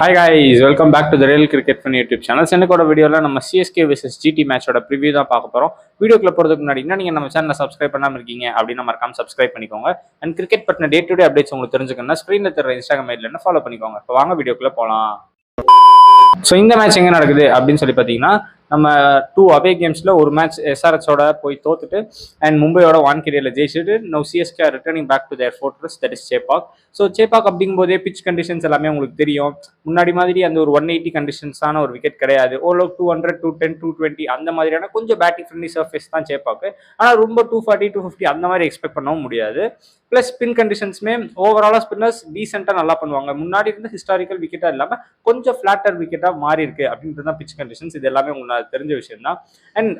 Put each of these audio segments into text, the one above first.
Hi guys, welcome back to the real cricket fun YouTube channel. சென்னைக்கோட வீடியோவில் நம்ம CSK vs GT மேட்சோட ப்ரிவியூ தான் பார்க்க போகிறோம். வீடியோக்குள்ள போகிறதுக்கு முன்னாடி நீங்கள் நம்ம சேனலை சப்ஸ்கிரைப் பண்ணாமல் இருக்கீங்க அப்படின்னு மறக்காம சப்ஸ்கிரைப் பண்ணிக்கோங்க. அண்ட் கிரிக்கெட் பற்றின டே டு டே அப்டேட்ஸ் உங்களுக்கு தெரிஞ்சுக்கணும்னா ஸ்க்ரீனில் தர இன்ஸ்டாகிராம் ஐடியில் ஃபாலோ பண்ணிக்கோங்க. இப்போ வாங்க வீடியோக்குள்ள போகலாம். ஸோ இந்த மேட்ச் எங்கே நடக்குது அப்படின்னு சொல்லி பார்த்தீங்கன்னா, நம்ம 2 அவே கேம்ஸில் ஒரு மேட்ச் எஸ்ஆர்எச்சோட போய் தோத்துட்டு அண்ட் மும்பையோட வான்கேடியில் ஜெயிச்சுட்டு now CSK are returning back to their fortress, that is Chepauk. So Chepauk அப்படிங்கும்போதே பிச் கண்டிஷன்ஸ் எல்லாமே உங்களுக்கு தெரியும். முன்னாடி மாதிரி அந்த ஒரு 180 கண்டிஷன்ஸான ஒரு விக்கெட் கிடையாது. ஓரளவுக்கு 200, 210, 220 அந்த மாதிரியான கொஞ்சம் பேட்டிங் ஃப்ரெண்ட்லி சர்ஃபேஸ் தான் சேப்பாக்கு. ஆனால் ரொம்ப 240, 250 அந்த மாதிரி எக்ஸ்பெக்ட் பண்ணவும் முடியாது. பிளஸ் ஸ்பின் கண்டிஷன்ஸுமே ஓவராலாக ஸ்பின்னர்ஸ் டீசெண்டாக நல்லா பண்ணுவாங்க. முன்னாடி இருந்த ஹிஸ்டாரிக்கல் விக்கெட்டாக இல்லாமல் கொஞ்சம் ஃபிளாட்டர் விக்கெட்டாக மாறி இருக்கு அப்படின்றது தான் பிச் கண்டிஷன்ஸ். இது எல்லாமே உங்களுக்கு தெரிஞ்ச விஷயம் தான். அண்ட்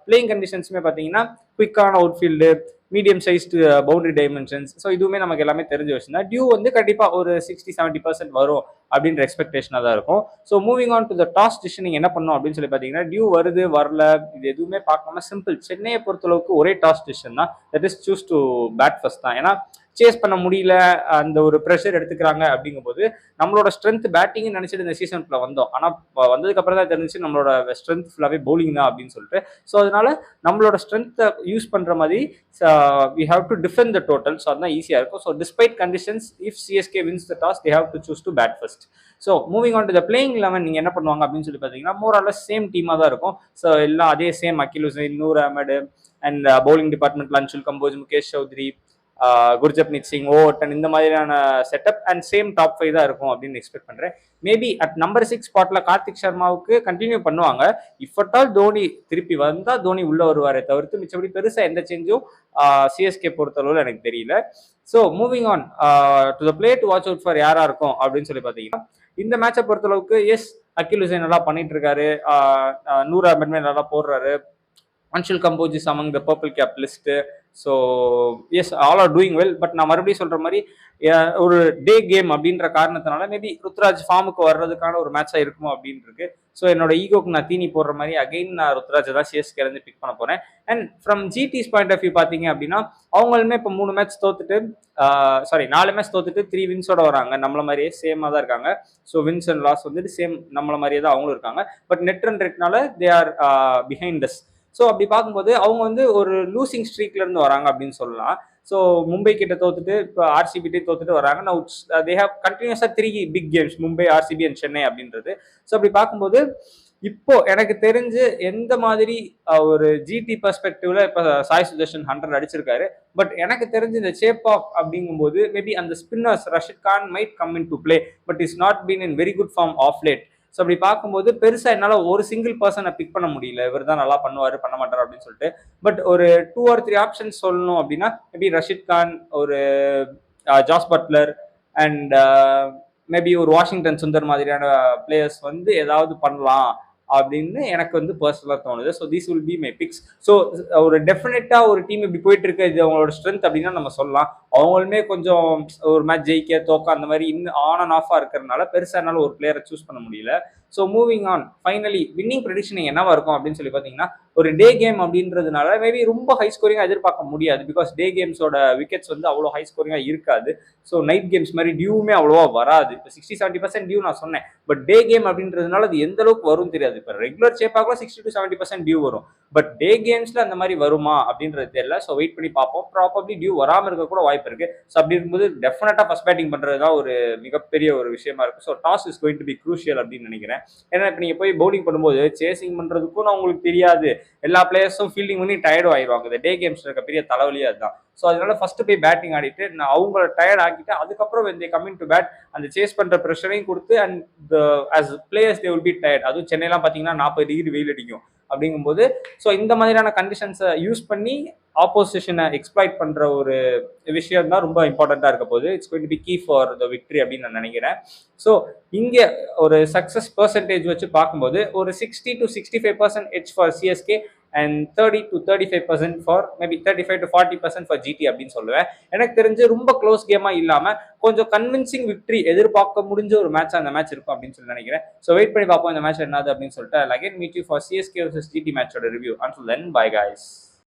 பிளேயிங் கண்டிஷன்ஸுமே பார்த்தீங்கன்னா குவிக்கான outfield, medium sized boundary dimensions. So இதுவுமே நமக்கு எல்லாமே தெரிஞ்ச விஷயம் தான். டியூ வந்து கண்டிப்பாக ஒரு 60-70% வரும் அப்படின்ற எக்ஸ்பெக்டேஷனாக தான் இருக்கும். So moving on to the toss decision நீங்கள் என்ன பண்ணணும் அப்படின்னு சொல்லி பார்த்தீங்கன்னா, டியூ வருது வரல இது எதுவுமே பார்க்காம சிம்பிள் சென்னையை பொறுத்தளவுக்கு ஒரே டாஸ் டிசிஷன் தான், that is choose to bat first தான். ஏன்னா சேஸ் பண்ண முடியல, அந்த ஒரு ப்ரெஷர் எடுத்துக்கிறாங்க அப்படிங்கும்போது நம்மளோட ஸ்ட்ரென்த் பேட்டிங்னு நினைச்சிட்டு இந்த சீசனுக்குள்ள வந்தோம். ஆனால் வந்ததுக்கு அப்புறம் தான் தெரிஞ்சிச்சு நம்மளோட ஸ்ட்ரென்த் ஃபுல்லாகவே பவுலிங் தான் அப்படின்னு சொல்லிட்டு. ஸோ அதனால நம்மளோட ஸ்ட்ரென்த்தை யூஸ் பண்ணுற மாதிரி we have to defend the total. So அதுதான் ஈஸியாக இருக்கும். So despite conditions if CSK wins the toss they have to choose to bat first. So moving on to the playing 11 நீங்கள் என்ன பண்ணுவாங்க அப்படின்னு சொல்லி பார்த்தீங்கன்னா, மோர் ஆர் லெஸ் சேம் டீமாக தான் இருக்கும். ஸோ எல்லாம் அதே same Akeal Hosein, Noor Ahmad and bowling department Anshul Kamboj, Mukesh Choudhary, Gurjapneet Singh, Overton இந்த மாதிரியான செட்டப் அண்ட் சேம் டாப் 5 தான் இருக்கும் அப்படின்னு எக்ஸ்பெக்ட் பண்ணுறேன். மேபி அட் நம்பர் 6 ஸ்பாட்ல கார்த்திக் சர்மாவுக்கு கண்டினியூ பண்ணுவாங்க. இஃப் அட் ஆல் தோனி திருப்பி வந்தா தோனி உள்ள வருவாரே தவிர்த்து மிச்சபடி பெருசா எந்த சேஞ்சும் சிஎஸ்கே பொறுத்தளவில் எனக்கு தெரியல. So moving on to the play to watch out for யாரா இருக்கும் அப்படின்னு சொல்லி பார்த்தீங்கன்னா, இந்த மேட்சை பொறுத்தளவுக்கு எஸ் அகில் ஹுசைன் நல்லா பண்ணிட்டு இருக்காரு, நூர் அஹமட்மே நல்லா போடுறாரு, Anshul Kamboj is among the purple cap list. So as all are doing well. But நான் மறுபடியும் சொல்ற மாதிரி ஒரு டே கேம் அப்படின்ற காரணத்தினால மேபி ருத்ராஜ் ஃபார்முக்கு வர்றதுக்கான ஒரு மேட்சாக இருக்குமோ அப்படின்னு இருக்கு. ஸோ என்னோட ஈகோக்கு நான் தீனி போடுற மாதிரி அகைன் நான் ருத்ராஜ் தான் சிஎஸ்கே இருந்து பிக் பண்ண போறேன். And from GT's point of view பார்த்தீங்க அப்படின்னா, அவங்களுமே இப்போ 3 மேட்ச் தோத்துட்டு 4 மேட்ச் தோத்துட்டு 3 வின்ஸோட வராங்க. நம்மள மாதிரியே சேமாக தான் இருக்காங்க. ஸோ வின்ஸ் அண்ட் லாஸ் வந்துட்டு சேம் நம்மள மாதிரியே தான் அவங்களும் இருக்காங்க. பட் நெட் ரன் ரேட்னால they are behind us. So அப்படி பார்க்கும்போது அவங்க வந்து ஒரு லூசிங் ஸ்ட்ரீக்ல இருந்து வராங்க அப்படின்னு சொல்லலாம். ஸோ மும்பை கிட்ட தோத்துட்டு இப்போ ஆர்சிபி தோத்துட்டு வராங்க. நவ் தே ஹேவ் கண்டினியூஸாக 3 big games, Mumbai, RCB and Chennai அப்படின்றது. ஸோ அப்படி பார்க்கும்போது இப்போ எனக்கு தெரிஞ்சு எந்த மாதிரி ஒரு ஜிடி பெர்ஸ்பெக்டிவ்ல இப்போ சாய் சுதர்ஷன் 100 அடிச்சிருக்காரு. பட் எனக்கு தெரிஞ்சு இந்த சேப்பாக் அப்படிங்கும்போது மேபி அந்த spinners Rashid Khan might come in to play, but is not been in very good form of late. So அப்படி பார்க்கும்போது பெருசா என்னால் ஒரு சிங்கிள் பர்சனை பிக் பண்ண முடியல, இவர் தான் நல்லா பண்ணுவாரு பண்ண மாட்டார் அப்படின்னு சொல்லிட்டு. பட் ஒரு 2 or 3 ஆப்ஷன்ஸ் சொல்லணும் அப்படின்னா மேபி ரஷித் கான், ஒரு ஜாஸ் பட்லர் அண்ட் மேபி ஒரு வாஷிங்டன் சுந்தர் மாதிரியான பிளேயர்ஸ் வந்து ஏதாவது பண்ணலாம் அப்படின்னு எனக்கு வந்து பர்சனலாக தோணுது. So these will be my picks. So ஒரு டெஃபினட்டா ஒரு டீம் இப்படி போயிட்டு இருக்கு, இது அவங்களோட ஸ்ட்ரென்த் அப்படின்னா நம்ம சொல்லலாம். அவங்களுமே கொஞ்சம் ஒரு மேட்ச் ஜெயிக்க தோக்க அந்த மாதிரி இன்னும் ஆன் அண்ட் ஆஃபாக இருக்கிறதுனால பெருசாக என்னால் ஒரு பிளேயரை சூஸ் பண்ண முடியல. So moving on, finally winning prediction என்னவா இருக்கும் அப்படின்னு சொல்லி பார்த்தீங்கன்னா, ஒரு டே கேம் அப்படின்றதுனால மேபி ரொம்ப ஹை ஸ்கோரிங்காக எதிர்பார்க்க முடியாது. பிகாஸ் டே கேம்ஸோட விக்கெட்ஸ் வந்து அவ்வளோ ஹை ஸ்கோரிங்காக இருக்காது. ஸோ நைட் கேம்ஸ் மாதிரி டியூமே அவ்வளோவா வராது. இப்போ 60-70% டியூ நான் சொன்னேன். பட் டே கேம் அப்படின்றதுனால அது எந்த அளவுக்கு வரும் தெரியாது. இப்போ ரெகுலர் சேப்பாக 60-70% டியூ வரும். பட் டே கேம்ஸ்ல அந்த மாதிரி வருமா அப்படின்றது தெரியல. ஸோ வெயிட் பண்ணி பார்ப்போம். ப்ராபப்ளி டியூ வராமல் இருக்க கூட வாய்ப்பு இருக்கு. ஸோ அப்படி இருக்கும்போது டெஃபினட்டா ஃபர்ஸ்ட் பேட்டிங் பண்றது தான் ஒரு மிகப்பெரிய ஒரு விஷயமா இருக்கு. So toss is going to be crucial அப்படின்னு நினைக்கிறேன். ஏன்னா இப்போ நீங்க போய் பவுலிங் பண்ணும்போது சேசிங் பண்றதுக்கும் நான் உங்களுக்கு தெரியாது, எல்லா பிளேயர்ஸும் ஃபீல்டிங் பண்ணி டயர்டு ஆயிடுவாங்க. இந்த டே கேம்ஸ் இருக்க பெரிய தலைவலியே அதுதான். ஸோ அதனால ஃபர்ஸ்ட் போய் பேட்டிங் ஆடிட்டு நான் அவங்கள டயர்ட் ஆக்கிட்டு அதுக்கப்புறம் when they come into bat அந்த சேஸ் பண்ற ப்ரெஷரையும் கொடுத்து and as players they will be tired. அதுவும் சென்னைலாம் பார்த்தீங்கன்னா 40 டிகிரி வெயில் அடிக்கும். அப்படிங்கும்போது ஸோ இந்த மாதிரியான கண்டிஷன்ஸை யூஸ் பண்ணி ஆப்போசிஷனை எக்ஸ்ப்ளாய்ட் பண்ற ஒரு விஷயம் தான் ரொம்ப இம்பார்ட்டண்டா இருக்க போகுது. It's going to be key for the victory அப்படின்னு நான் நினைக்கிறேன். ஸோ இங்கே ஒரு சக்சஸ் பெர்சன்டேஜ் வச்சு பார்க்கும்போது ஒரு 60-65% edge for CSK and 30-35% for maybe 35-40% for GT அப்படின்னு சொல்லுவேன். எனக்கு தெரிஞ்சு ரொம்ப க்ளோஸ் கேமா இல்லாம கொஞ்சம் கன்வின்சிங் விக்டரி எதிர்பார்க்க முடிஞ்ச ஒரு மேட்ச் அந்த மேட்ச் இருக்கும் அப்படின்னு சொல்லி நினைக்கிறேன். ஸோ வெயிட் பண்ணி பார்ப்போம் இந்த மேட்ச் என்னது அப்படின்னு சொல்லிட்டு. Again meet you for CSK vs GT மேட்சோட review. Until then, bye guys.